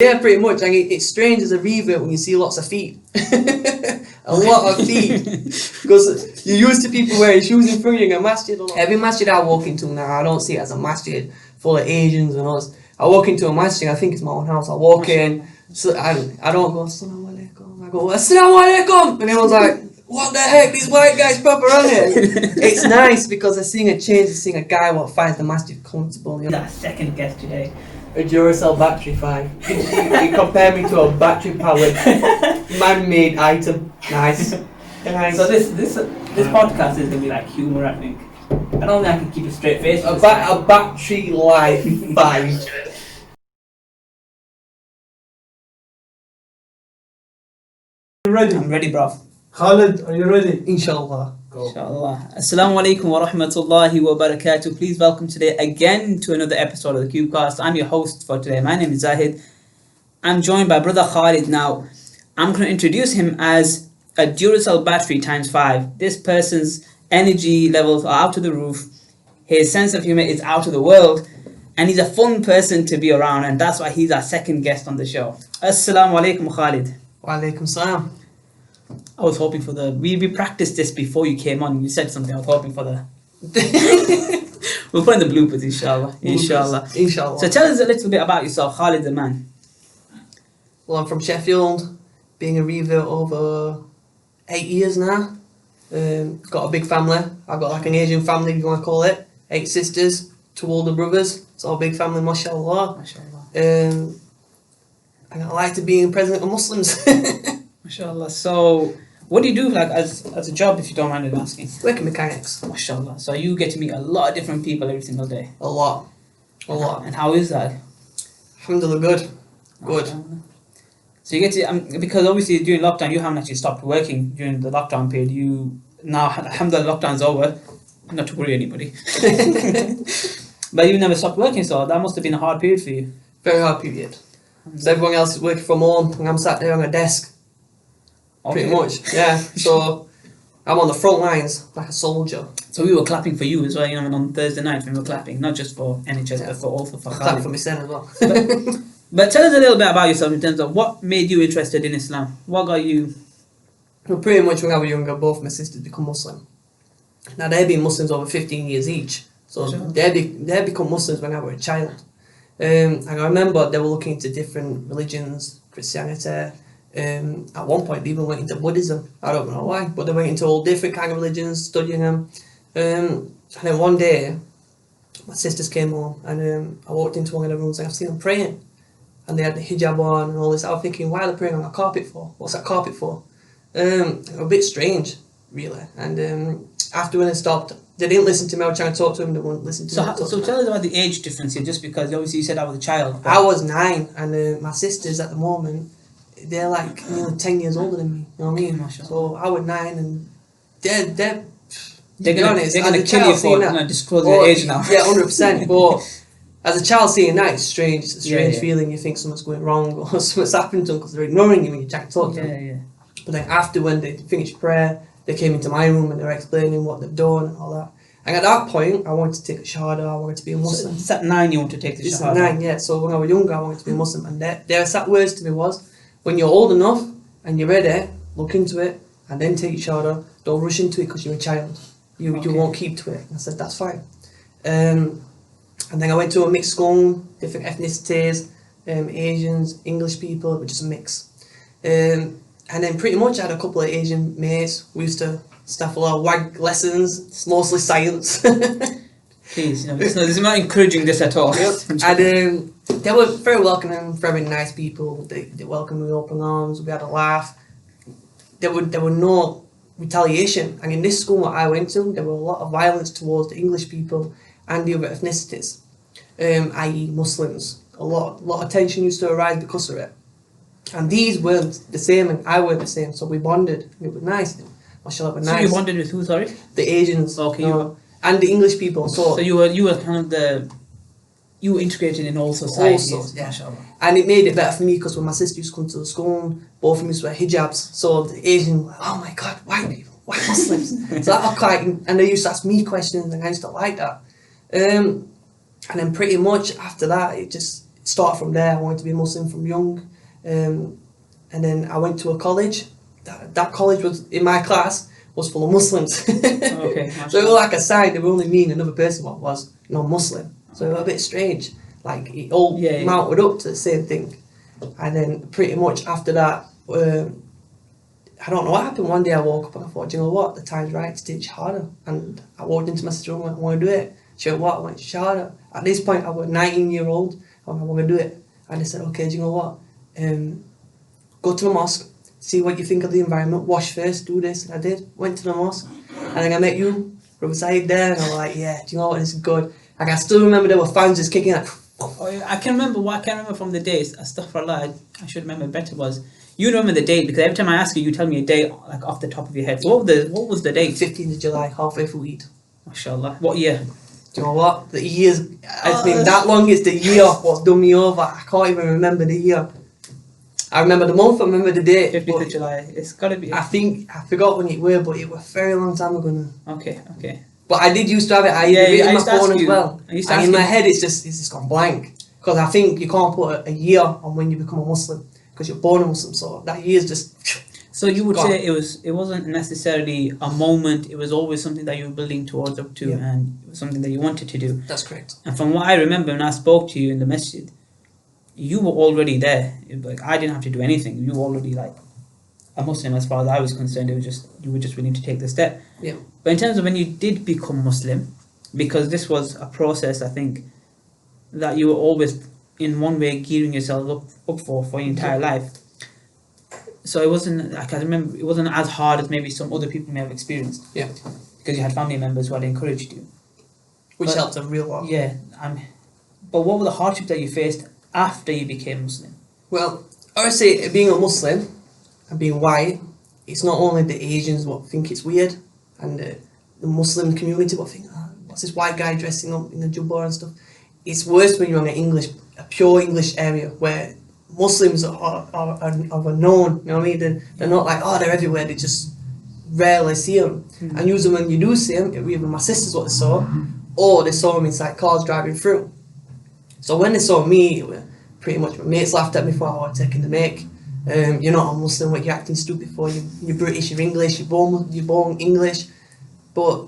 Yeah, pretty much. And it's strange as a revert when you see lots of feet. A lot of feet. Because you're used to people wearing shoes in front of you in a masjid. Every masjid I walk into now, I don't see it as a masjid full of Asians and us. I walk into a masjid, I think it's my own house. I walk in, so I don't go, Assalamu alaikum. I go, Assalamu alaikum. And everyone's like, what the heck, these white guys proper on it. It's nice because they're seeing a change, they're seeing a guy what finds the masjid comfortable. You know? That second guest today. A Duracell battery 5. You compare me to a battery powered man-made item. Nice. So this podcast is gonna be like humor, I think. I don't think I can keep a straight face. A battery life 5. You ready? I'm ready, bruv. Khalid, are you ready? Inshallah. Inshallah. Assalamu alaikum wa rahmatullahi wa barakatuh. Please welcome today again to another episode of the CubeCast. I'm your host for today. My name is Zahid. I'm joined by brother Khalid now. I'm going to introduce him as a Duracell battery times 5. This person's energy levels are out of the roof. His sense of humor is out of the world. And he's a fun person to be around. And that's why he's our second guest on the show. Assalamu alaikum, Khalid. Wa alaikum salam. I was hoping for we practiced this before you came on. You said something. I was hoping for the. We'll put in the bloopers, inshallah. Inshallah. So tell us a little bit about yourself, Khalid the man. Well, I'm from Sheffield, being a revert over 8 years now. Got a big family. I've got like an Asian family, if you want to call it. 8 sisters, 2 older brothers. It's all a big family, mashallah. MashaAllah. And I like to be president of Muslims. MashaAllah. So, what do you do like as a job, if you don't mind me asking? Working mechanics. MashaAllah. So you get to meet a lot of different people every single day. A lot. And how is that? Alhamdulillah, good. Good. So you get to, because obviously during lockdown you haven't actually stopped working during the lockdown period. You now, alhamdulillah, lockdown's over. Not to worry anybody. But you never stopped working, so that must have been a hard period for you. Very hard period. So everyone else is working from home and I'm sat there on a desk. Okay. Pretty much, yeah. So I'm on the front lines like a soldier. So we were clapping for you as well, you know, on Thursday night we were clapping, not just for NHS, but also for I Khalid. clap for myself as well. But tell us a little bit about yourself in terms of what made you interested in Islam. What got you? Well, pretty much when I was younger, both my sisters become Muslim. Now they've been Muslims over 15 years each. So Sure. they become Muslims when I was a child. And I remember they were looking into different religions, Christianity. At one point they even went into Buddhism. I don't know why, but they went into all different kind of religions, studying them. And then one day, my sisters came home and I walked into one of the rooms and I've seen them praying. And they had the hijab on and all this. I was thinking, why are they praying on a carpet for? What's that carpet for? A bit strange, really. And after when they stopped, they didn't listen to me. I was trying to talk to them, they wouldn't listen to me. So tell us about the age difference here, just because obviously you said I was a child. I was 9 and my sisters at the moment, they're like nearly 10 years older than me. You know what I mean? Mashallah. So I was 9 and they're gonna kill you for disclosing your age now. Yeah, 100%. But as a child seeing that, it's strange. It's a strange Yeah. feeling. You think something's going wrong or something's happened to them because they're ignoring you when you try to talk to them. Yeah. But then after when they finished prayer, they came into my room and they were explaining what they've done and all that. And at that point, I wanted to take a shahada. I wanted to be a Muslim. So at 9 you want to take the It's shahada. 9, yeah. So when I was younger, I wanted to be a Muslim. And their exact words to me was, when you're old enough and you're ready, look into it and then take your shahada. Don't rush into it because you're a child. You won't keep to it. I said, that's fine. And then I went to a mixed school, different ethnicities, Asians, English people, it was just a mix. And then pretty much I had a couple of Asian mates. We used to staff a lot of WAG lessons, mostly science. Please, this is not encouraging this at all. Yep. And they were very welcoming, very nice people. They welcomed me with open arms. We had a laugh. There were no retaliation. And in this school that I went to, there were a lot of violence towards the English people and the other ethnicities, i.e. Muslims. A lot of tension used to arise because of it. And these weren't the same, and I weren't the same. So we bonded. It was nice. Mashallah, it was nice. So you bonded with who? Sorry. The Asians. Okay. And the English people. So you were kind of you were integrated in all societies. Also, yeah. Mashallah. And it made it better for me because when my sister used to come to the school, both of them used to wear hijabs. So the Asian were like, oh my God, white people, white Muslims. So that was quite, and they used to ask me questions and I used to like that. And then pretty much after that, it started from there. I wanted to be Muslim from young. And then I went to a college. That college was, in my class, was full of Muslims. Okay. So it was like a sign. There were only me and another person what was non-Muslim. So it was a bit strange. Like it all mounted up to the same thing. And then pretty much after that, I don't know what happened. One day I woke up and I thought, you know what, the time's right to take Shahada. And I walked into my sister and went, I want to do it. She went, what? I went, Shahada. At this point, I was 19-year-old. I went, I want to do it. And they said, okay, do you know what? Go to the mosque, see what you think of the environment, wash first, do this. And I did. Went to the mosque. And then I met you, Brother Saeed there. And I was like, yeah, do you know what, this is good. Like, I still remember there were fans just kicking like, Oh, yeah. I can remember what I can remember from the days. Astaghfirullah, I should remember better was you remember the date because every time I ask you, you tell me a date like off the top of your head. So what was the date? 15th of July, halfway through Eid. MashaAllah. What year? Do you know what? The years, it's been that long, it's the year what's done me over. I can't even remember the year. I remember the month, I remember the date. 15th of July. It's got to be. I think, I forgot when it were, but it was a very long time ago now. Okay. But I did used to have it, I used to my phone as well. And in my head it's just gone blank. Because I think you can't put a year on when you become a Muslim. Because you're born a Muslim, so that year's just... So you would gone. say it wasn't necessarily a moment, it was always something that you were building towards up to and it was something that you wanted to do. That's correct. And from what I remember when I spoke to you in the masjid, you were already there. Like I didn't have to do anything. You were already like a Muslim as far as I was concerned. It was just you were just willing to take the step. Yeah. But in terms of when you did become Muslim, because this was a process, I think, that you were always in one way gearing yourself up for your entire life. So it wasn't, like I remember, it wasn't as hard as maybe some other people may have experienced. Yeah. Because you had family members who had encouraged you. Which helped a real lot. Yeah. But what were the hardships that you faced after you became Muslim? Well, I would say being a Muslim and being white, it's not only the Asians what think it's weird and the Muslim community what think, oh, what's this white guy dressing up in the jubba and stuff. It's worse when you're in a pure English area where Muslims are known, you know what I mean? They're not like, oh, they're everywhere, they just rarely see them. And usually when you do see them, either my sisters what they saw, or they saw them inside cars driving through. So when they saw me, pretty much my mates laughed at me for how I was taking the mic. You're not a Muslim, what you're acting stupid for, you're British, you're English, you're born English. But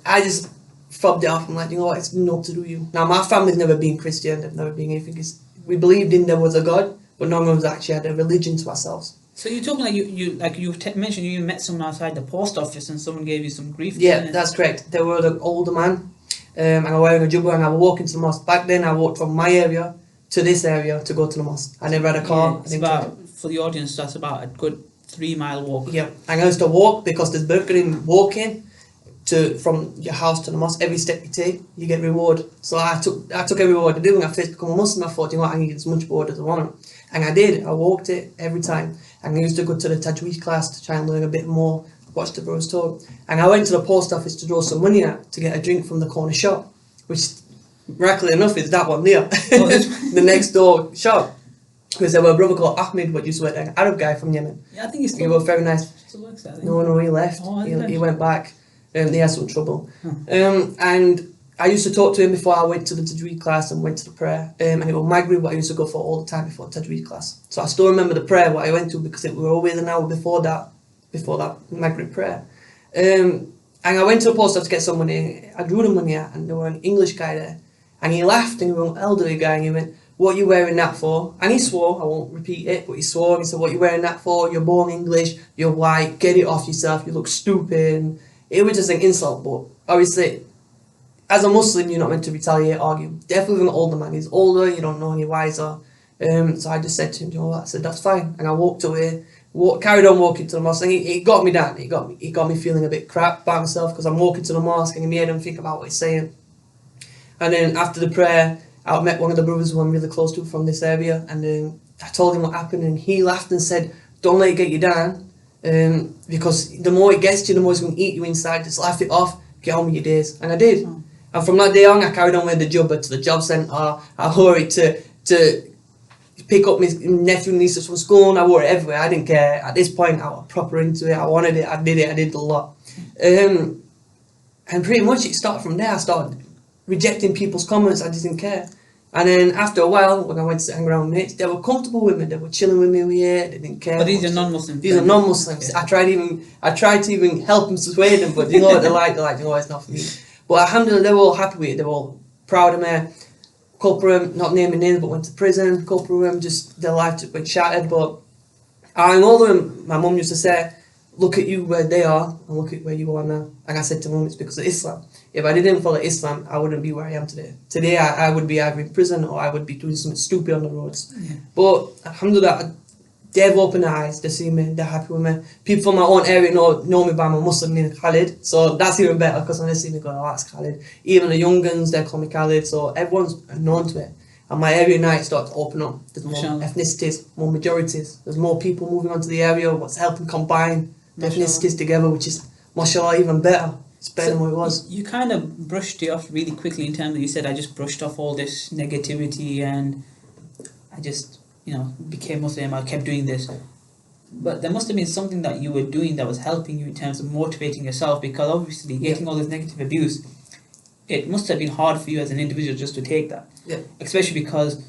I just fobbed it off. I'm like, you know what, it's not to do you. Now my family's never been Christian, they've never been anything. We believed in there was a God, but none of us actually had a religion to ourselves. So you're talking like you mentioned you met someone outside the post office and someone gave you some grief. Yeah, that's correct. They were an older man, and I was wearing a jubba and I was walking to the mosque. Back then I walked from my area to this area to go to the mosque. I never had a car. Yeah, for the audience, that's about a good 3-mile walk. Yeah, and I used to walk because there's burger in walking from your house to the mosque. Every step you take, you get reward. So I took every reward I did when I first became a Muslim. I thought, you know what, I can get as much reward as I want. And I did. I walked it every time. And I used to go to the Tajweed class to try and learn a bit more, watch the bros talk. And I went to the post office to draw some money out to get a drink from the corner shop, which miraculously enough is that one there, the next door shop. Because there was a brother called Ahmed, what used to work, an Arab guy from Yemen. Yeah, I think he's he was very nice. Still works there, No, he left. Oh, he went back. He had some trouble. And I used to talk to him before I went to the Tajweed class and went to the prayer. And it was Maghrib what I used to go for all the time before Tajweed class. So I still remember the prayer what I went to because it was always an hour before that Maghrib prayer. And I went to the post office to get some money. I drew the money out and there was an English guy there. And he laughed and he was an elderly guy and he went, what are you wearing that for? And he swore, I won't repeat it, but he swore and he said, what are you wearing that for? You're born English, you're white, get it off yourself, you look stupid. It was just an insult, but obviously, as a Muslim, you're not meant to retaliate, argue. Definitely with an older man. He's older, you don't know any wiser. So I just said to him, you know what? I said, that's fine. And I walked away, carried on walking to the mosque. And it got me down. It got me feeling a bit crap by myself because I'm walking to the mosque and in my head I'm thinking about what he's saying. And then after the prayer, I met one of the brothers who I'm really close to from this area. And then I told him what happened and he laughed and said, don't let it get you down. Because the more it gets to you, the more it's going to eat you inside. Just laugh it off, get on with your days. And I did. And from that day on, I carried on with the jubba to the job centre. I wore it to pick up my nephew and nieces from school, and I wore it everywhere. I didn't care. At this point, I was proper into it. I wanted it. I did a lot. And pretty much it started from there. I started rejecting people's comments. I didn't care. And then after a while, when I went to hang around with mates, they were comfortable with me. They were chilling with me here. They didn't care. But these much. are non-Muslims. These are non-Muslims. Okay. I tried to even help them persuade them, but you know what they're like. They're like, you know, it's not for me. But alhamdulillah, they were all happy with it. They were all proud of me. A couple of them, not naming names, but went to prison. A couple of them, just their life just went shattered. But I know them. My mum used to say, look at you where they are and look at where you are now. Like I said to mum, it's because of Islam. If I didn't follow Islam, I wouldn't be where I am today. Today, I would be either in prison or I would be doing something stupid on the roads. Yeah. But alhamdulillah, they've opened their eyes, they see me, they're happy with me. People from my own area know me by my Muslim name, Khalid. So that's even better because when they see me go, oh, that's Khalid. Even the young guns, they call me Khalid. So everyone's known to it. And my area now starts to open up. There's more Mashallah. ethnicities, more majorities. There's more people moving onto the area, what's helping combine the Mashallah. ethnicities together, which is, mashallah, even better. It's better than what it was. You kind of brushed it off really quickly in terms of, you said, I just brushed off all this negativity and I just, became Muslim, I kept doing this. But there must have been something that you were doing that was helping you in terms of motivating yourself, because obviously getting all this negative abuse, it must have been hard for you as an individual just to take that. Yeah. Especially because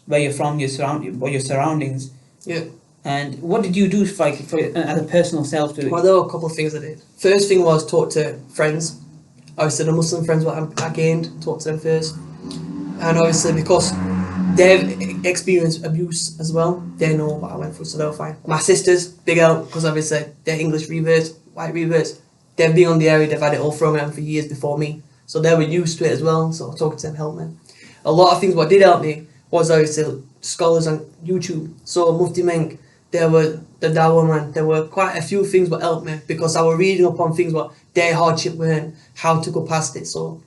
where you're from, your surroundings. Yeah. And what did you do for as a personal self to? Well, there were a couple of things I did. First thing was talk to friends. Obviously, the Muslim friends what I gained, talk to them first. And obviously, because they've experienced abuse as well, they know what I went through, so they were fine. My sisters, big help, because obviously they're English reverts, white reverts. They've been on the area, they've had it all thrown at them for years before me. So they were used to it as well, so talking to them helped me. A lot of things what did help me was obviously scholars on YouTube. So Mufti Menk, there were the Dawah man, there were quite a few things that helped me because I was reading up on things what their hardship were and how to go past it. So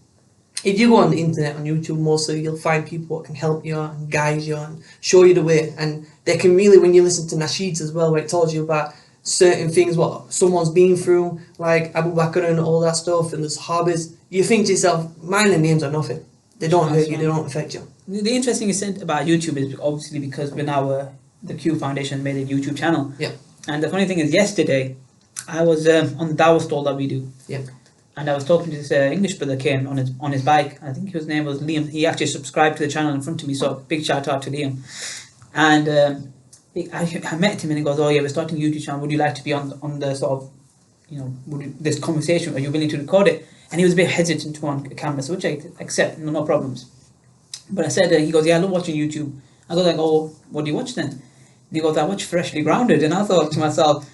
if you go on the internet, on YouTube mostly, you'll find people that can help you and guide you and show you the way. And they can really, when you listen to nasheeds as well, where it tells you about certain things what someone's been through, like Abu Bakr and all that stuff, and the Sahabas, you think to yourself, mine and names are nothing. They don't hurt you, they don't affect you. The interesting thing about YouTube is obviously because we're now the Q Foundation made a YouTube channel. Yeah. And the funny thing is, yesterday I was on the Dawah stall that we do. Yeah. And I was talking to this English brother came on his bike. I think his name was Liam. He actually subscribed to the channel in front of me, so big shout out to Liam. And I met him and he goes, oh yeah, we're starting a YouTube channel. Would you like to be on the sort of, this conversation? Are you willing to record it? And he was a bit hesitant to on camera, so which I accept, no problems. But I said, he goes, yeah, I love watching YouTube. I go like, oh, what do you watch then? And he goes, I watch Freshly Grounded. And I thought to myself,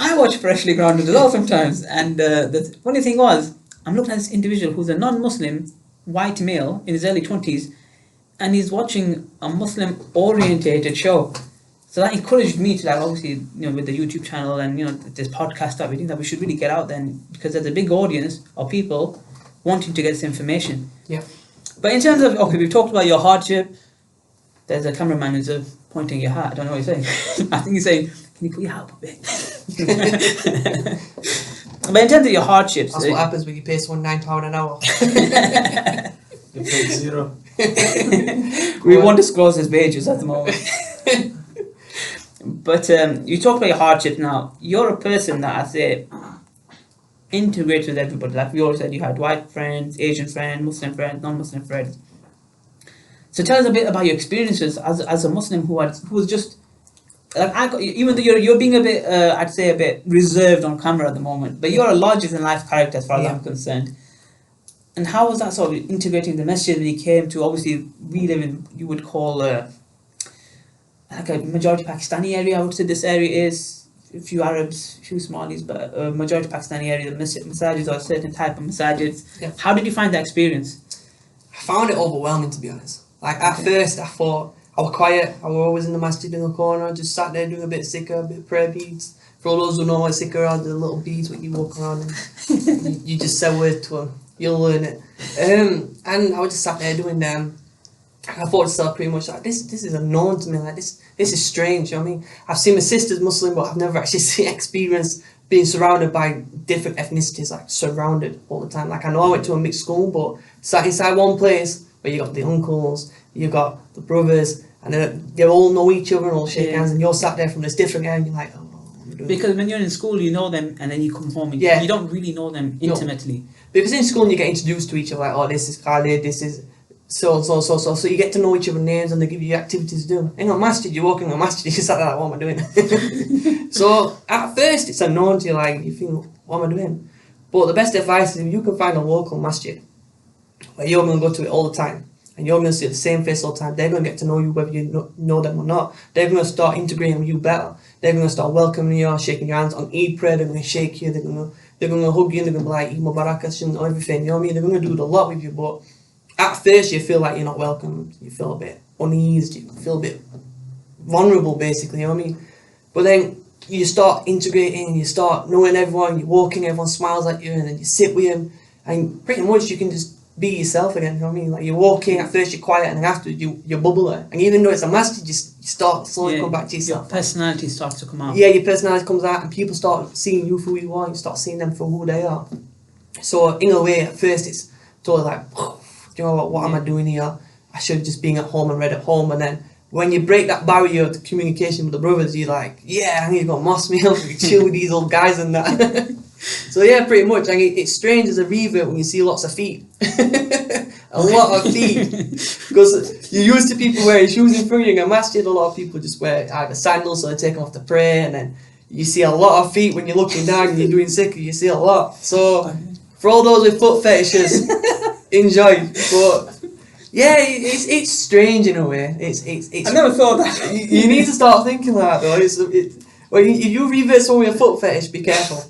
I watch Freshly Grounded as well sometimes. And the funny thing was, I'm looking at this individual who's a non-Muslim, white male, in his early 20s, and he's watching a Muslim-orientated show. So that encouraged me to, obviously, with the YouTube channel and, this podcast that we do, that we should really get out there, because there's a big audience of people wanting to get this information. Yeah. But in terms of, okay, we've talked about your hardship. There's a cameraman who's pointing your hat. I don't know what he's saying. I think he's saying, can you put your hat up a bit? But in terms of your hardships... That's what happens when you pay someone £9 an hour. You paid zero. We won't disclose his wages at the moment. But you talk about your hardships now. You're a person that, I say, integrates with everybody. Like we always said, you had white friends, Asian friends, Muslim friends, non-Muslim friends. So tell us a bit about your experiences as a Muslim who was just even though you're being a bit I'd say a bit reserved on camera at the moment, but you're a larger than life character as far as I'm concerned. And how was that sort of integrating the message when you came to, obviously we live in, you would call like a majority Pakistani area. I would say this area is a few Arabs, a few Somalis, but a majority Pakistani area. The masajids are a certain type of masajids. Yeah. How did you find the experience? I found it overwhelming, to be honest. Like at first I thought I was quiet, I was always in the masjid in the corner, just sat there doing a bit of sikr, a bit of prayer beads. For all those who know what sikr are, the little beads when you walk around and you just say words to them, you'll learn it. And I was just sat there doing them. I thought to myself pretty much like this is unknown to me, like this is strange, you know what I mean? I've seen my sister's Muslim, but I've never actually experienced being surrounded by different ethnicities, like surrounded all the time. Like I know I went to a mixed school, but sat inside one place where you got the uncles, you got the brothers, and they all know each other and all shake hands, and you're sat there from this different area and you're like, oh, what am I doing? Because when you're in school, you know them, and then you come home and Yeah. you don't really know them intimately. Because in school you get introduced to each other, like, oh, this is Khalid, this is So you get to know each other's names and they give you activities to do. In a masjid, you walk in a masjid, you just like, what am I doing? So at first it's unknown to you, like you think, what am I doing? But the best advice is if you can find a local masjid where you're going to go to it all the time and you're going to see the same face all the time, they're going to get to know you whether you know them or not. They're going to start integrating with you better. They're going to start welcoming you, shaking your hands on Eid prayer. They're going to shake you. They're going to hug you. They're going to be like Eid Mubarak and everything. You know what I mean? They're going to do a lot with you, but at first you feel like you're not welcome. You feel a bit uneased. You feel a bit vulnerable, basically. You know what I mean? But then you start integrating. You start knowing everyone. You're walking. Everyone smiles at you, and then you sit with them, and pretty much you can just be yourself again. You know what I mean? Like you're walking. At first you're quiet, and then after you're bubbler. And even though it's a masjid, you start slowly come back to yourself. Your personality starts to come out. Yeah, your personality comes out, and people start seeing you for who you are. You start seeing them for who they are. So in a way, at first it's totally like, you know what am I doing here? I should have just been at home and read at home. And then when you break that barrier of communication with the brothers, you're like, yeah, I need to go mosque meal, chill with these old guys and that. So yeah, pretty much. Like it's strange as a revert when you see lots of feet. A lot of feet. Because you're used to people wearing shoes in front of you. In a masjid, a lot of people just wear either sandals or they take them off to pray. And then you see a lot of feet when you're looking down and you're doing zikr. You see a lot. So for all those with foot fetishes, enjoy. But yeah, it's strange in a way. It's I never thought that. you need to start thinking like that though. Well, if you revert someone with a foot fetish, be careful.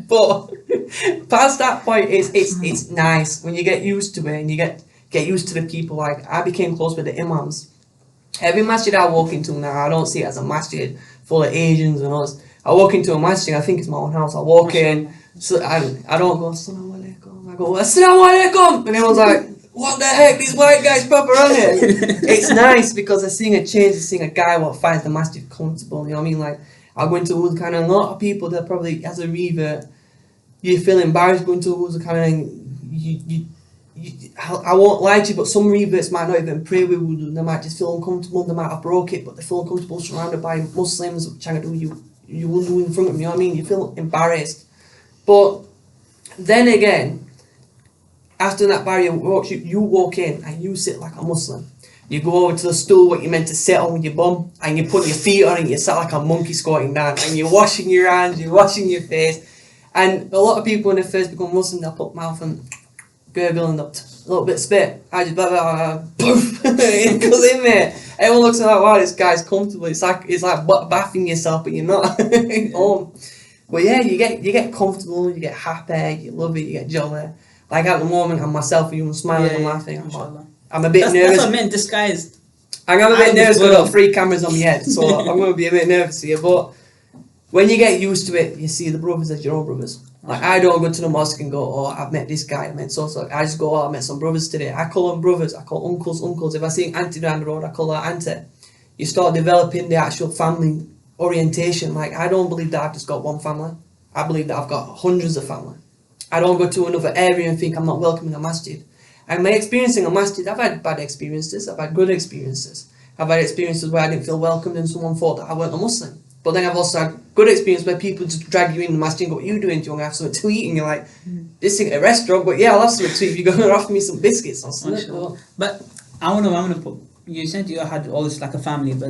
But past that point, it's nice when you get used to it and you get used to the people. Like I became close with the imams. Every masjid I walk into now, I don't see it as a masjid full of Asians and us. I walk into a masjid, I think it's my own house. I walk in, so I don't go Assalamu alaikum. I go Assalamu alaikum, and everyone's like, what the heck, these white guys proper on it. It's nice because they're seeing a change, they're seeing a guy what finds the masjid comfortable, you know what I mean? Like, I'll go into Uzbekistan and a lot of people that probably, as a revert, you feel embarrassed going to Uzbekistan and I won't lie to you, but some reverts might not even pray with wudu. They might just feel uncomfortable, they might have broke it, but they feel uncomfortable surrounded by Muslims trying to do you wudu in front of them, you know what I mean? You feel embarrassed. But then again, after that barrier walks, you walk in and you sit like a Muslim. You go over to the stool what you're meant to sit on with your bum and you put your feet on it, you sit like a monkey squatting down and you're washing your hands, you're washing your face. And a lot of people when they first become Muslim, they'll put mouth and gurgle and a little bit of spit. I just poof, it goes in there. Everyone looks like, wow, this guy's comfortable. It's like bathing yourself, but you're not at home. But yeah, you get comfortable, you get happy, you love it, you get jolly. Like at the moment, I'm myself, you smiling and laughing. I'm a bit nervous. That's what I meant, disguised. I'm a bit nervous because I've got 3 cameras on my head, so I'm going to be a bit nervous here. But when you get used to it, you see the brothers as your own brothers. Like I don't go to the mosque and go, oh, I've met this guy, I met so. I just go, oh, I met some brothers today. I call them brothers, I call uncles. If I see an auntie down the road, I call her auntie. You start developing the actual family orientation. Like I don't believe that I've just got one family. I believe that I've got hundreds of family. I don't go to another area and think I'm not welcome in a masjid. And my experience in a masjid, I've had bad experiences, I've had good experiences. I've had experiences where I didn't feel welcomed and someone thought that I weren't a Muslim. But then I've also had good experience where people just drag you in the masjid and go, what are you doing? Do you want to have something to eat? And you're like, this isn't a restaurant, but yeah, I'll have something to eat. You're going to offer me some biscuits or something. But I want to put, you said you had all this like a family, but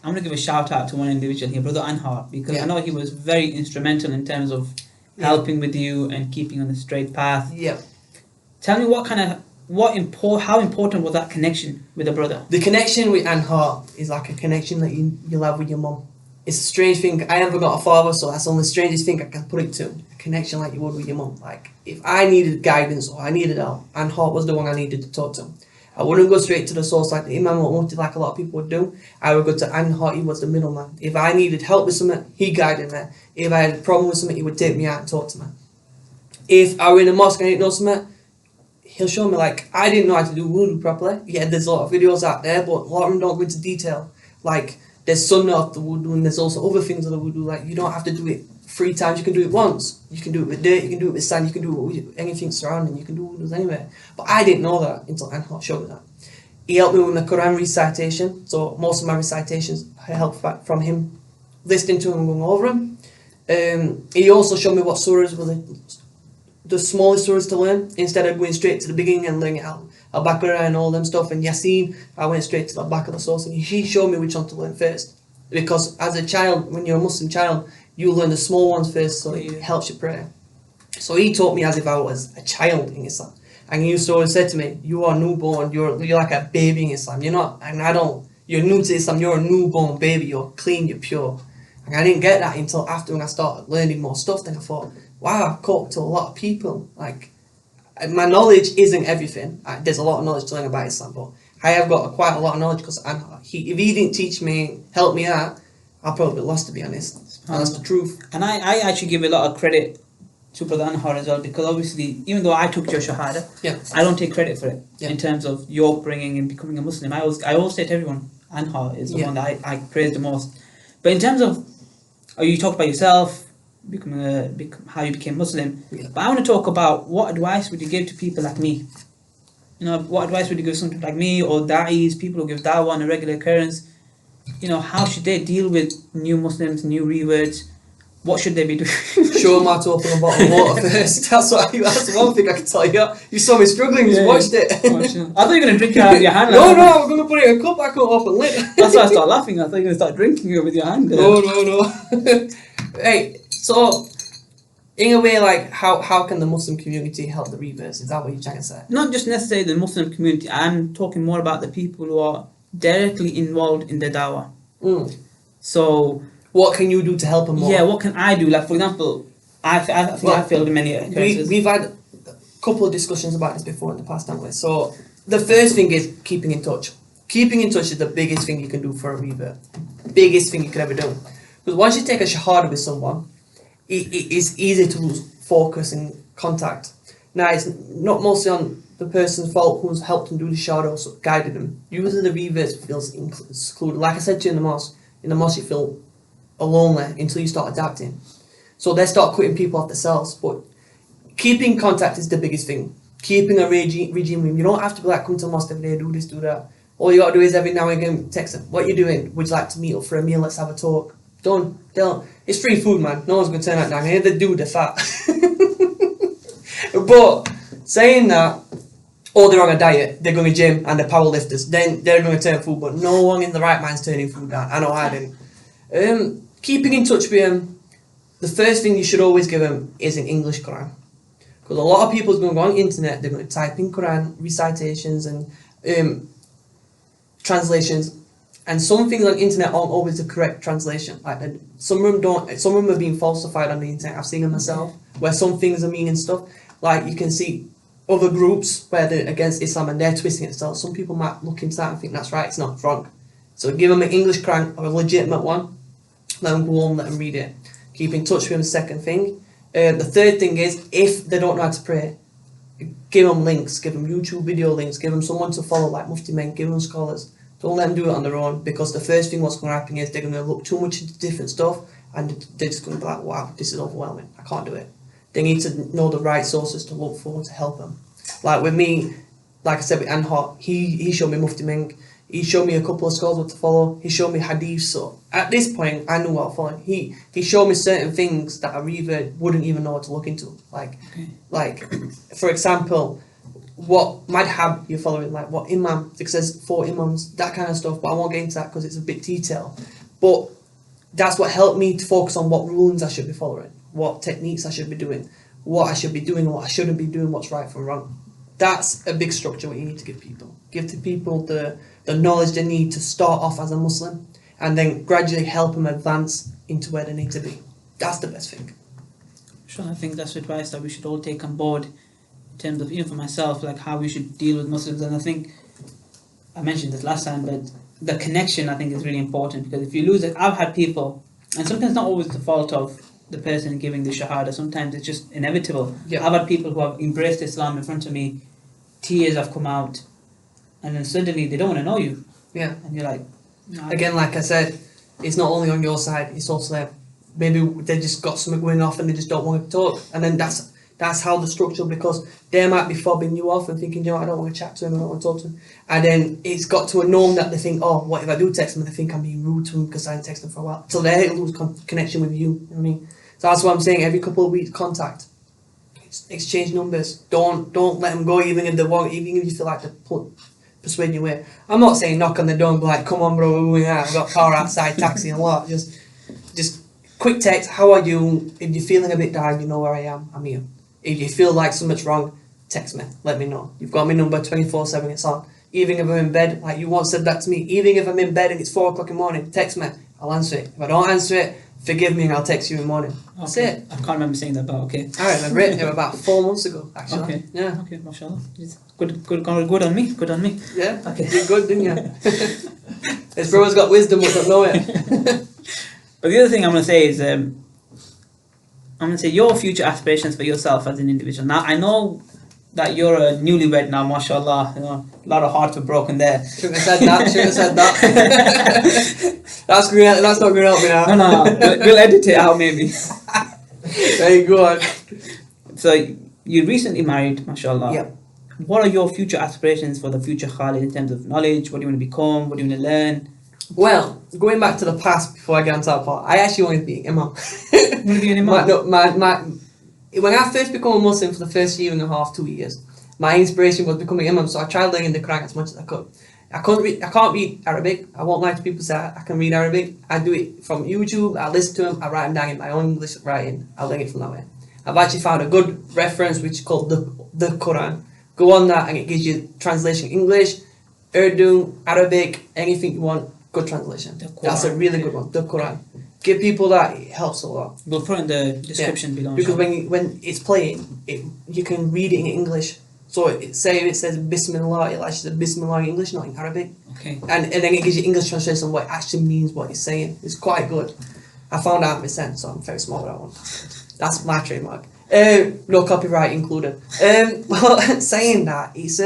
I'm going to give a shout out to one individual here, Brother Anhar, because I know he was very instrumental in terms of helping with you and keeping on the straight path. Yeah. Tell me how important was that connection with a brother? The connection with Anhar is like a connection that you'll have with your mum. It's a strange thing. I haven't got a father, so that's the only strangest thing I can put it to. A connection like you would with your mum. Like, if I needed guidance or I needed help, Anhar was the one I needed to talk to. I wouldn't go straight to the source like the Imam or Mufti like a lot of people would do. I would go to Anhar, he was the middleman. If I needed help with something, he guided me. If I had a problem with something, he would take me out and talk to me. If I were in a mosque and I didn't know something, he'll show me, like, I didn't know how to do wudu properly. Yeah, there's a lot of videos out there, but a lot of them don't go into detail. Like, there's sunnah of the wudu and there's also other things of the wudu. Like, you don't have to do it 3 times, you can do it once. You can do it with dirt, you can do it with sand, you can do it with anything surrounding, you can do wudus anywhere. But I didn't know that until Anhar showed me that. He helped me with my Quran recitation, so most of my recitations I helped back from him, listening to him and going over them. He also showed me what surahs were the smallest surahs to learn, instead of going straight to the beginning and learning Al-Baqarah and all them stuff, and Yasin, I went straight to the back of the source, and he showed me which one to learn first. Because as a child, when you're a Muslim child, you learn the small ones first, so it helps you pray. So he taught me as if I was a child in Islam. And he used to always say to me, you are newborn, you're like a baby in Islam. You're not, and I don't, you're new to Islam, you're a newborn baby, you're clean, you're pure. And I didn't get that until after when I started learning more stuff. Then I thought, wow, I've caught up to a lot of people. Like, my knowledge isn't everything. There's a lot of knowledge to learn about Islam, but I have got quite a lot of knowledge because if he didn't teach me, help me out, I'll probably be lost, to be honest. And that's the truth. And I actually give a lot of credit to Brother Anhar as well, because obviously, even though I took your Shahada, I don't take credit for it in terms of your upbringing and becoming a Muslim. I always say to everyone, Anhar is the one that I praise the most. But in terms of, you talked about yourself, how you became Muslim, but I want to talk about what advice would you give to people like me? You know, what advice would you give someone like me or da'is, people who give dawah on a regular occurrence? You know, how should they deal with new Muslims, new reverts? What should they be doing? Show them how to open a bottle of water first. That's one thing I can tell you. You saw me struggling, you watched it. I thought you were going to drink it out of your hand. No, I'm going to put it in a cup, I can't open lid. That's why I started laughing. I thought you were going to start drinking it with your hand. No. Hey, so, in a way, like, how can the Muslim community help the reverts? Is that what you're trying to say? Not just necessarily the Muslim community. I'm talking more about the people who are directly involved in the dawah. So, what can you do to help them more? Yeah, what can I do? Like, for example, I think I failed in many occurrences. We've had a couple of discussions about this before in the past, haven't we? So, the first thing is keeping in touch. Keeping in touch is the biggest thing you can do for a revert. Biggest thing you could ever do. Because once you take a shahada with someone, it's easy to lose focus and contact. Now, it's not mostly on the person's fault who's helped them do the shahada or guided them. Usually the reverts feels excluded. Like I said to you in the mosque you feel lonely until you start adapting. So they start cutting people off themselves. But keeping contact is the biggest thing. Keeping a regime with. You don't have to be like, come to the mosque every day, do this, do that. All you got to do is every now and again text them, what you doing? Would you like to meet up for a meal? Let's have a talk. Don't. It's free food, man. No one's going to turn that down. If they do, they're fat. But saying that, or they're on a diet, they're going to gym and they're power lifters, then they're going to turn food. But no one in the right mind's turning food down. I know I didn't. Keeping in touch with them, the first thing you should always give them is an English Quran. Because a lot of people are going to go on the internet, they're going to type in Quran, recitations and translations. And some things on the internet aren't always the correct translation. Like some of them are being falsified on the internet. I've seen them myself, where some things are meaning stuff. Like you can see other groups where they're against Islam and they're twisting it. So some people might look into that and think that's right, it's not, it's wrong. So give them an English Quran, or a legitimate one. Let them go home, let them read it. Keep in touch with them, the second thing. The third thing is, if they don't know how to pray, give them links, give them YouTube video links, give them someone to follow like Mufti Men, give them scholars. Don't let them do it on their own, because the first thing what's going to happen is they're going to look too much into different stuff and they're just going to be like, wow, this is overwhelming, I can't do it. They need to know the right sources to look for to help them. Like with me, like I said with Anhar, he showed me Mufti Ming, he showed me a couple of scholars to follow, he showed me hadith, so at this point I knew what to follow. He showed me certain things that a revert wouldn't even know what to look into. Like for example, what madhab you're following, like what imam, it says 4 imams, that kind of stuff, but I won't get into that because it's a bit detailed. But that's what helped me to focus on what rulings I should be following, what techniques I should be doing, what I should be doing and what I shouldn't be doing, what's right from wrong. That's a big structure what you need to give people. Give to people the knowledge they need to start off as a Muslim and then gradually help them advance into where they need to be. That's the best thing. Sure, I think that's advice that we should all take on board in terms of, even for myself, like how we should deal with Muslims. And I think I mentioned this last time, but the connection I think is really important, because if you lose it, I've had people, and sometimes not always the fault of the person giving the shahada, sometimes it's just inevitable. Yeah. I've had people who have embraced Islam in front of me, tears have come out, and then suddenly they don't want to know you. Yeah. And you're like, no, again, like I said, it's not only on your side, it's also there. Maybe they just got something going off and they just don't want to talk. And then that's how the structure, because they might be fobbing you off and thinking, you know, I don't want to chat to him, I don't want to talk to him. And then it's got to a norm that they think, oh, what if I do text them? They think I'm being rude to him because I didn't text them for a while. So they lose connection with you, you know what I mean? So that's what I'm saying, every couple of weeks contact. exchange numbers. Don't let them go even if they want, even if you feel like they're persuading you away. I'm not saying knock on the door and be like, come on bro, we're going out, I've got a car outside, taxi and what. Just quick text, how are you? If you're feeling a bit down, you know where I am, I'm here. If you feel like something's wrong, text me, let me know. You've got my number 24/7, it's on. Even if I'm in bed, like you once said that to me, even if I'm in bed and it's 4 o'clock in the morning, text me, I'll answer it. If I don't answer it, forgive me and I'll text you in the morning. That's it. I can't remember saying that, but okay. I remember it about 4 months ago, actually. Okay. Yeah. Okay, mashallah. Good on me. Good on me. Yeah. Okay. You're good, didn't you? His brother's got wisdom, but don't know it. But the other thing I'm going to say is, I'm going to say your future aspirations for yourself as an individual. Now, I know that you're a newlywed now, mashallah. You know, a lot of hearts were broken there. Shouldn't have said that. That's not going to help me now. No. We'll edit it out maybe. Very good. So, you recently married, mashallah. Yep. What are your future aspirations for the future Khalid in terms of knowledge? What do you want to become? What do you want to learn? Well, going back to the past before I get onto that part, I actually wanted to be an imam. You want to be an imam? When I first became a Muslim for the first year and a half, 2 years, my inspiration was becoming an imam, so I tried learning the Quran as much as I could. I can't read Arabic. I won't lie to people say I can read Arabic. I do it from YouTube, I listen to them, I write them down in my own English writing. I learn it from that way. I've actually found a good reference which is called the Quran. Go on that and it gives you translation English, Urdu, Arabic, anything you want, good translation. That's a really good one, the Quran. Give people that, it helps a lot. We'll put it in the description below. Because when it's playing, you can read it in English. So it says Bismillah, it actually says Bismillah in English, not in Arabic. Okay. And then it gives you English translation of what it actually means, what it's saying. It's quite good. I found out myself, so I'm very smart with that one. That's my trademark. No copyright included. Well, saying that, it's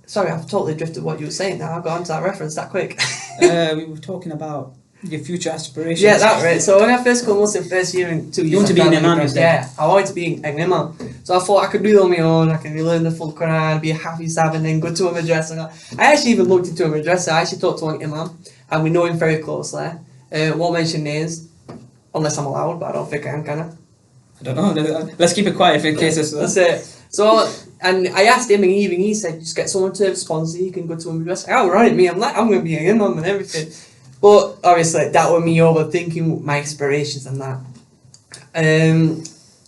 sorry, I've totally drifted what you were saying now. I got onto that reference that quick. We were talking about your future aspirations. Yeah, that right. So when I first got Muslim first year and 2 years, You want to be an imam, you said? Yeah, I wanted to be an imam. So I thought I could do it on my own. I can learn the full Quran, be a Hafiz and then go to a madrasa. I actually even looked into a madrasa. I actually talked to one imam, and we know him very closely. Won't mention names, unless I'm allowed, but I don't think I am, can I? I don't know. Let's keep it quiet in case it's... That's it. So, and I asked him, and he said, just get someone to sponsor you, can go to a madrasa. Oh, right, me, I'm going to be an imam and everything. But obviously, that was me overthinking my aspirations and that.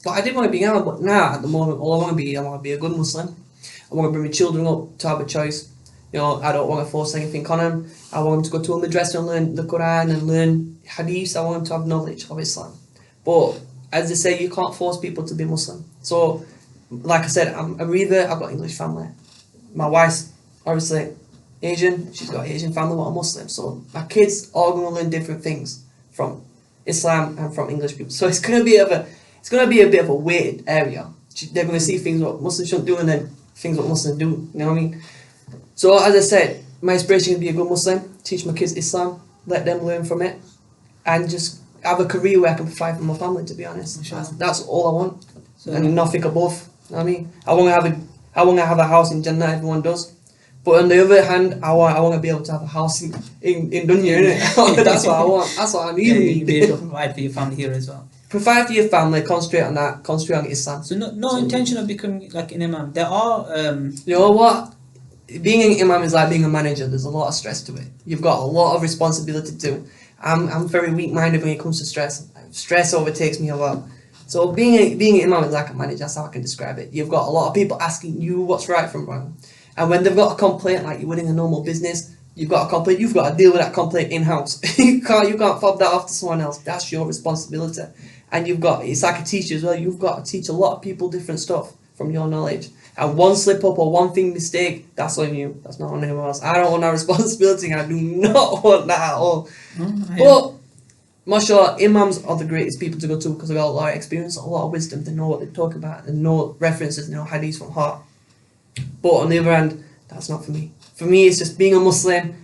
But I did want to be an imam, but now, at the moment, all I want to be a good Muslim. I want to bring my children up to have a choice. You know, I don't want to force anything on them. I want them to go to a madrasa and learn the Quran and learn hadiths. I want them to have knowledge of Islam. But, as they say, you can't force people to be Muslim. So, like I said, I'm a Revert, I've got English family. My wife's obviously Asian, she's got Asian family, but I'm Muslim. So my kids are going to learn different things from Islam and from English people. So it's going to be a bit of a weighted area. They're going to see things what Muslims shouldn't do and then things what Muslims do. You know what I mean? So as I said, my inspiration is to be a good Muslim, teach my kids Islam, let them learn from it, and just have a career where I can provide for my family. To be honest, that's all I want, and nothing above. You know what I mean? I want to have a house in Jannah. Everyone does, but on the other hand, I want to be able to have a house in Dunya, innit? That's what I want. That's what I need. Yeah, you'll be able to provide for your family here as well. Provide for your family. Concentrate on that. Concentrate on Islam. So no intention of becoming like an imam. There are. You know what? Being an imam is like being a manager. There's a lot of stress to it. You've got a lot of responsibility too. I'm very weak-minded when it comes to stress. Stress overtakes me a lot. So being an imam is like a manager. That's how I can describe it. You've got a lot of people asking you what's right from wrong, and when they've got a complaint, like you're winning a normal business, you've got a complaint. You've got to deal with that complaint in-house. you can't fob that off to someone else. That's your responsibility. And it's like a teacher as well. You've got to teach a lot of people different stuff from your knowledge. And one slip up or one thing mistake, that's on you. That's not on anyone else. I don't want that responsibility. I do not want that at all. But, mashallah, imams are the greatest people to go to because they've got a lot of experience, a lot of wisdom. They know what they're talking about. They know references, they know hadiths from heart. But on the other hand, that's not for me. For me, it's just being a Muslim,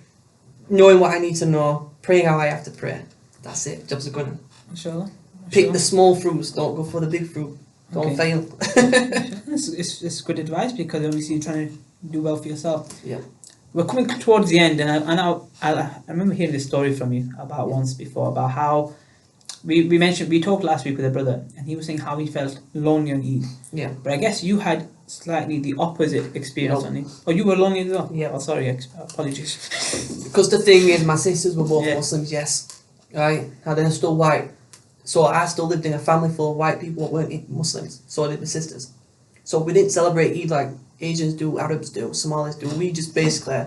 knowing what I need to know, praying how I have to pray. That's it. Jobs are good. Mashallah. Pick the small fruits. Don't go for the big fruit. Don't fail. It's good advice because obviously you're trying to do well for yourself. Yeah. We're coming towards the end, and I remember hearing this story from you about once before about how we talked last week with a brother, and he was saying how he felt lonely on Eid. Yeah. But I guess you had slightly the opposite experience Nope. on it. Oh, you were lonely as well? Yeah. Oh, sorry, apologies. Because the thing is, my sisters were both Yeah. Muslims, yes. Right? And they're still white. So I still lived in a family full of white people that weren't Muslims. So did my sisters. So we didn't celebrate Eid like Asians do, Arabs do, Somalis do. We just basically,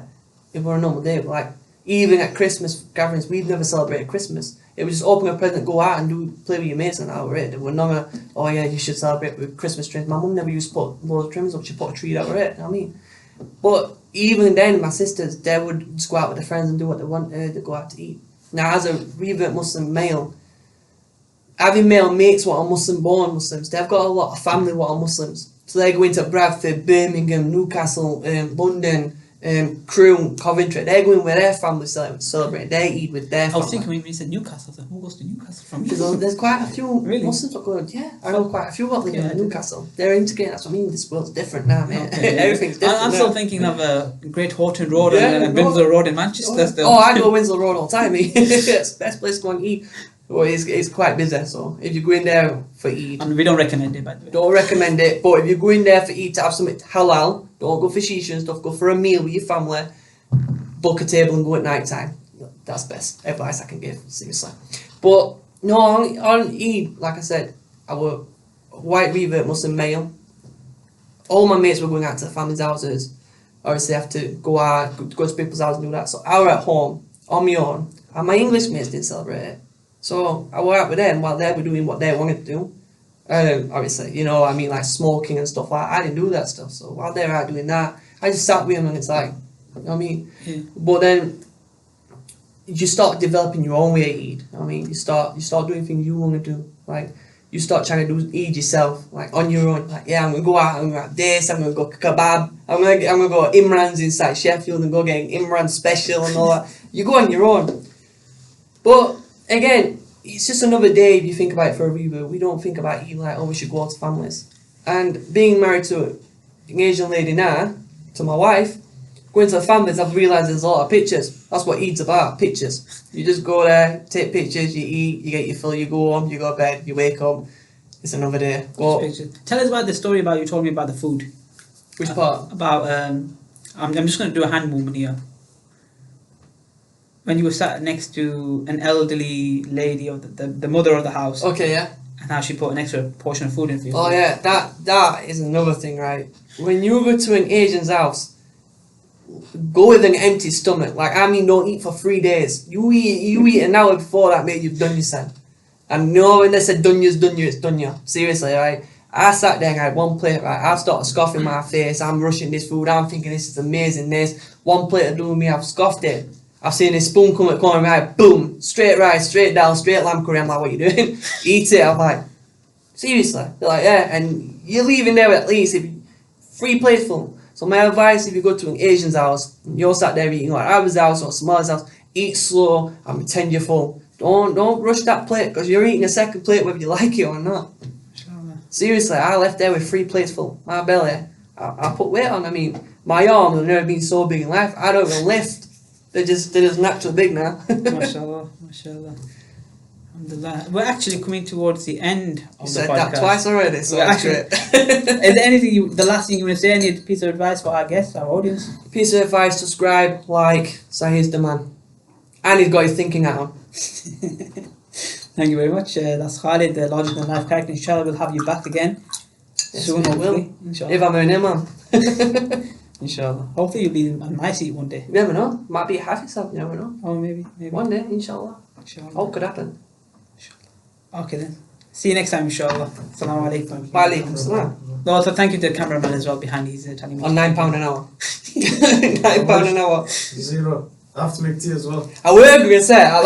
if we're a normal day, like, even at Christmas gatherings, we've never celebrated Christmas. It was just open a present, go out and play with your mates, and that was it. There were never, oh yeah, you should celebrate with Christmas trees. My mum never used to put loads of trimmings up, she put a tree, that was it, you know what I mean? But even then, my sisters, they would just go out with their friends and do what they wanted, they'd go out to eat. Now, as a revert Muslim male, having male mates what are Muslim-born Muslims, they've got a lot of family what are Muslims. So they go into Bradford, Birmingham, Newcastle, London, Crewe, Coventry. They're going where their family celebrate their Eid with their family. I was thinking when you said Newcastle, I was like, who goes to Newcastle from? There's quite a few Really? Muslims that go, yeah, I know quite a few that live Yeah, I in do. Newcastle. They're integrated, that's what I mean, this world's different now, mate. Okay, yeah. Everything's different I'm now. still thinking of Great Horton Road Yeah, and no. Windsor Road in Manchester still. Oh, I go Winslow Road all the time, mate. It's the best place to go and eat. Well, it's quite busy, so if you go in there for Eid, And we don't recommend it, by the way. don't recommend it, but if you go in there for Eid to have something halal, don't go for shisha and stuff, go for a meal with your family, book a table and go at night time. That's best advice I can give, seriously. But no, on Eid, like I said, I were white revert Muslim male. All my mates were going out to the family's houses. Obviously, I have to go out, go to people's houses and do that. So I was at home on my own, and my English mates didn't celebrate it. So I went out with them while they were doing what they wanted to do. Obviously, you know, I mean, like smoking and stuff like that. I didn't do that stuff. So while they were out doing that, I just sat with them and it's like, you know what I mean? Yeah. But then you start developing your own way of Eid. You know what I mean? You start doing things you want to do. Like, you start trying to do Eid yourself, like on your own. Like, yeah, I'm gonna go out, I'm gonna have this, I'm gonna go kebab, I'm gonna go Imran's inside Sheffield and go get an Imran special and all that. You go on your own. But again, it's just another day if you think about it for a revert. We don't think about Eid like, oh, we should go out to families. And being married to an Asian lady now, to my wife, going to the families, I've realised there's a lot of pictures. That's what Eid's about, pictures. You just go there, take pictures, you eat, you get your fill, you go home, you go to bed, you wake up, it's another day. Well, Tell us about the story about you told me about the food. which part? About I'm just going to do a hand movement here. When you were sat next to an elderly lady or the mother of the house, Okay, yeah. and how she put an extra portion of food in for you. Oh yeah, that is another thing, right? When you go to an Asian's house, go with an empty stomach. Like, I mean, don't eat for 3 days. You eat an hour before that, mate, you've done yourself. And no, when they said dunya's dunya, it's dunya. Seriously, right? I sat there and I had one plate, right? I started scoffing my face. I'm rushing this food. I'm thinking this is amazing. This one plate of doing me, I've scoffed it. I've seen this spoon come at the corner, right? Boom, straight rice, straight down, straight lamb curry. I'm like, what are you doing? Eat it. I'm like, seriously? They're like, yeah. And you're leaving there with at least 3 plates full. So my advice, if you go to an Asian's house, you're sat there eating, or Arab's house or Somali's house, eat slow and pretend you're full. Don't rush that plate, because you're eating a second plate whether you like it or not. Seriously, I left there with 3 plates full. My belly, I put weight on. I mean, my arms have never been so big in life. I don't even lift. They're just naturally big now. Mashallah, mashallah. Alhamdulillah. We're actually coming towards the end of You the said podcast. that twice already, so We're that's actually- great. Is there anything the last thing you want to say? Any piece of advice for our guests, our audience? Piece of advice, subscribe, like, so he's the man. And he's got his thinking hat on. Thank you very much. That's Khalid, the larger than life character. Inshallah, we'll have you back again soon, we will. hopefully. Inshallah. If I'm in him, man. Inshallah. Hopefully you'll be on my seat one day. You never know. Might be a half yourself, you never know. Oh, maybe. One day, inshallah. Inshallah. All could happen. Okay then. See you next time, inshallah. Assalamu alaikum. Wa alaikum salam. No, also thank you to the cameraman as well behind. He's telling me. On £9 an hour. £9 an hour. 0. I have to make tea as well. I were going to say,